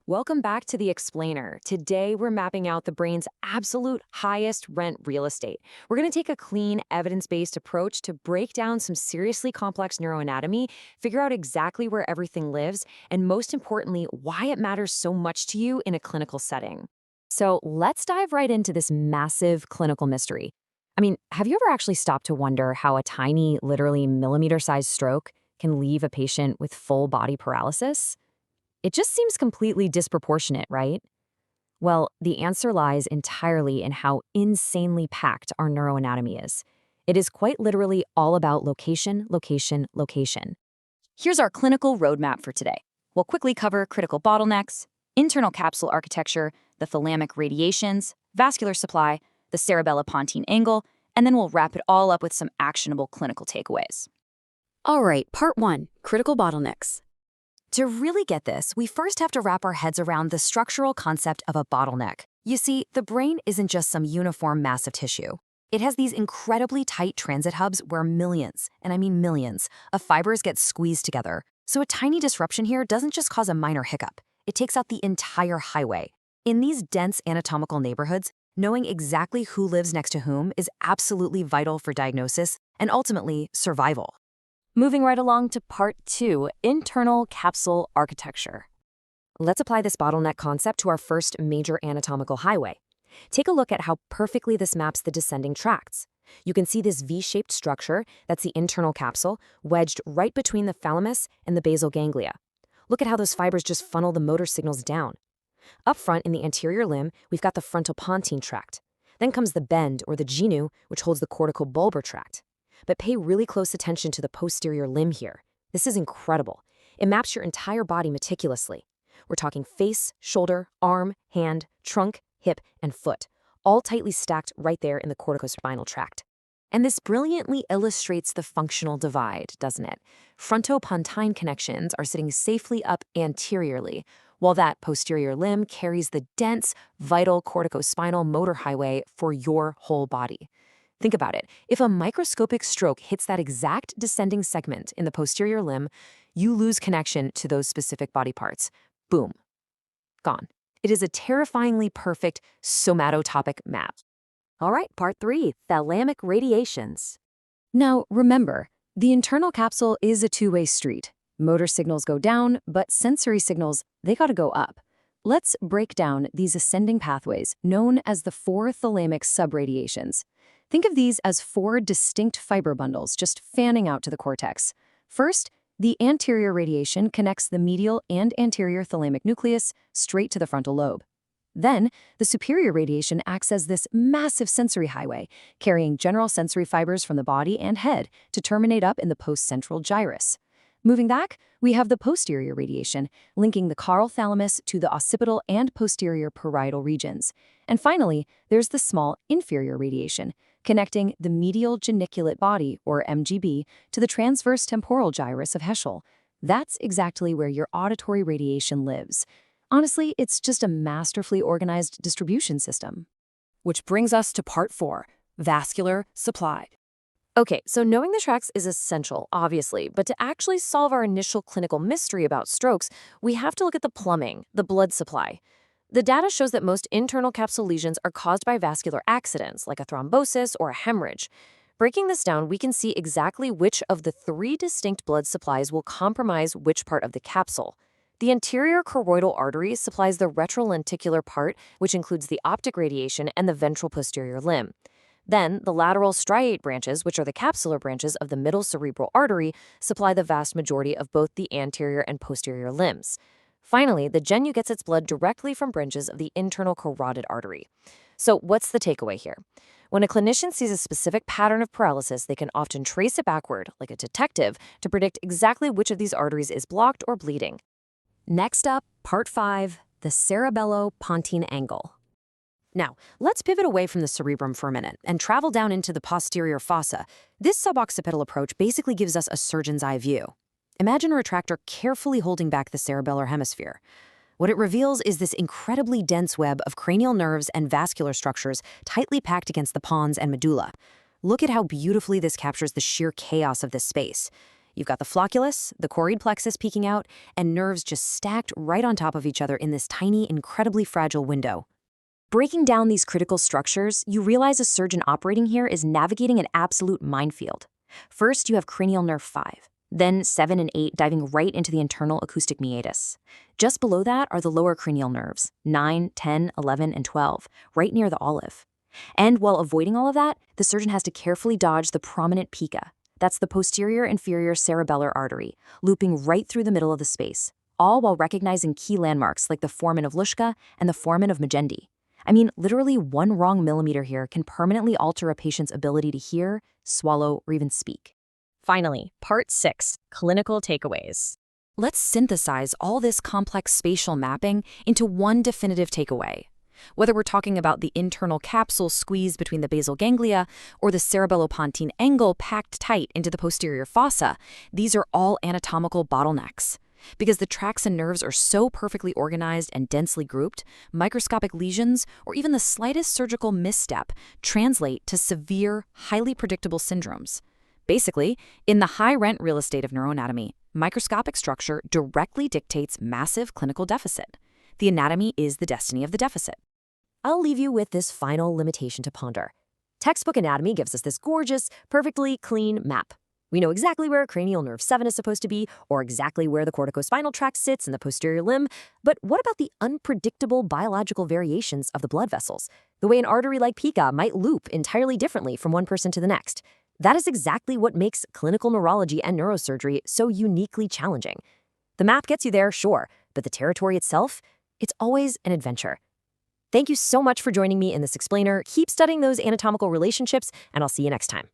Welcome back to The Explainer. Today, we're mapping out the brain's absolute highest rent real estate. We're going to take a clean, evidence-based approach to break down some seriously complex neuroanatomy, figure out exactly where everything lives, and most importantly, why it matters so much to you in a clinical setting. So let's dive right into this massive clinical mystery. Have you ever actually stopped to wonder how a tiny, literally millimeter-sized stroke can leave a patient with full body paralysis? It just seems completely disproportionate, right? Well, the answer lies entirely in how insanely packed our neuroanatomy is. It is quite literally all about location, location, location. Here's our clinical roadmap for today. We'll quickly cover critical bottlenecks, internal capsule architecture, the thalamic radiations, vascular supply, the cerebellopontine angle, and then we'll wrap it all up with some actionable clinical takeaways. All right, part 1, critical bottlenecks. To really get this, we first have to wrap our heads around the structural concept of a bottleneck. You see, the brain isn't just some uniform mass of tissue. It has these incredibly tight transit hubs where millions, and I mean millions, of fibers get squeezed together. So a tiny disruption here doesn't just cause a minor hiccup. It takes out the entire highway. In these dense anatomical neighborhoods, knowing exactly who lives next to whom is absolutely vital for diagnosis and ultimately survival. Moving right along to part 2, internal capsule architecture. Let's apply this bottleneck concept to our first major anatomical highway. Take a look at how perfectly this maps the descending tracts. You can see this V-shaped structure, that's the internal capsule, wedged right between the thalamus and the basal ganglia. Look at how those fibers just funnel the motor signals down. Up front in the anterior limb, we've got the frontopontine tract. Then comes the bend, or the genu, which holds the corticobulbar tract. But pay really close attention to the posterior limb here. This is incredible. It maps your entire body meticulously. We're talking face, shoulder, arm, hand, trunk, hip, and foot, all tightly stacked right there in the corticospinal tract. And this brilliantly illustrates the functional divide, doesn't it? Frontopontine connections are sitting safely up anteriorly, while that posterior limb carries the dense, vital corticospinal motor highway for your whole body. Think about it. If a microscopic stroke hits that exact descending segment in the posterior limb, you lose connection to those specific body parts. Boom. Gone. It is a terrifyingly perfect somatotopic map. All right, part 3, thalamic radiations. Now, remember, the internal capsule is a two-way street. Motor signals go down, but sensory signals, they gotta go up. Let's break down these ascending pathways, known as the 4 thalamic subradiations. Think of these as 4 distinct fiber bundles just fanning out to the cortex. First, the anterior radiation connects the medial and anterior thalamic nucleus straight to the frontal lobe. Then, the superior radiation acts as this massive sensory highway, carrying general sensory fibers from the body and head to terminate up in the postcentral gyrus. Moving back, we have the posterior radiation, linking the caudal thalamus to the occipital and posterior parietal regions. And finally, there's the small inferior radiation, connecting the medial geniculate body, or MGB, to the transverse temporal gyrus of Heschel. That's exactly where your auditory radiation lives. Honestly, it's just a masterfully organized distribution system. Which brings us to part 4, vascular supply. Okay, so knowing the tracks is essential, obviously, but to actually solve our initial clinical mystery about strokes, we have to look at the plumbing, the blood supply. The data shows that most internal capsule lesions are caused by vascular accidents, like a thrombosis or a hemorrhage. Breaking this down, we can see exactly which of the 3 distinct blood supplies will compromise which part of the capsule. The anterior choroidal artery supplies the retrolenticular part, which includes the optic radiation and the ventral posterior limb. Then, the lateral striate branches, which are the capsular branches of the middle cerebral artery, supply the vast majority of both the anterior and posterior limbs. Finally, the genu gets its blood directly from branches of the internal carotid artery. So what's the takeaway here? When a clinician sees a specific pattern of paralysis, they can often trace it backward, like a detective, to predict exactly which of these arteries is blocked or bleeding. Next up, part 5, the cerebellopontine angle. Now, let's pivot away from the cerebrum for a minute and travel down into the posterior fossa. This suboccipital approach basically gives us a surgeon's eye view. Imagine a retractor carefully holding back the cerebellar hemisphere. What it reveals is this incredibly dense web of cranial nerves and vascular structures tightly packed against the pons and medulla. Look at how beautifully this captures the sheer chaos of this space. You've got the flocculus, the choroid plexus peeking out, and nerves just stacked right on top of each other in this tiny, incredibly fragile window. Breaking down these critical structures, you realize a surgeon operating here is navigating an absolute minefield. First, you have cranial nerve 5, then 7 and 8 diving right into the internal acoustic meatus. Just below that are the lower cranial nerves, 9, 10, 11, and 12, right near the olive. And while avoiding all of that, the surgeon has to carefully dodge the prominent pica. That's the posterior inferior cerebellar artery, looping right through the middle of the space, all while recognizing key landmarks like the foramen of Luschka and the foramen of Magendie. I mean, literally one wrong millimeter here can permanently alter a patient's ability to hear, swallow, or even speak. Finally, Part 6, Clinical Takeaways. Let's synthesize all this complex spatial mapping into one definitive takeaway. Whether we're talking about the internal capsule squeezed between the basal ganglia or the cerebellopontine angle packed tight into the posterior fossa, these are all anatomical bottlenecks. Because the tracts and nerves are so perfectly organized and densely grouped, microscopic lesions or even the slightest surgical misstep translate to severe, highly predictable syndromes. Basically, in the high-rent real estate of neuroanatomy, microscopic structure directly dictates massive clinical deficit. The anatomy is the destiny of the deficit. I'll leave you with this final limitation to ponder. Textbook anatomy gives us this gorgeous, perfectly clean map. We know exactly where cranial nerve 7 is supposed to be, or exactly where the corticospinal tract sits in the posterior limb. But what about the unpredictable biological variations of the blood vessels? The way an artery like pica might loop entirely differently from one person to the next. That is exactly what makes clinical neurology and neurosurgery so uniquely challenging. The map gets you there, sure, but the territory itself, it's always an adventure. Thank you so much for joining me in this explainer. Keep studying those anatomical relationships, and I'll see you next time.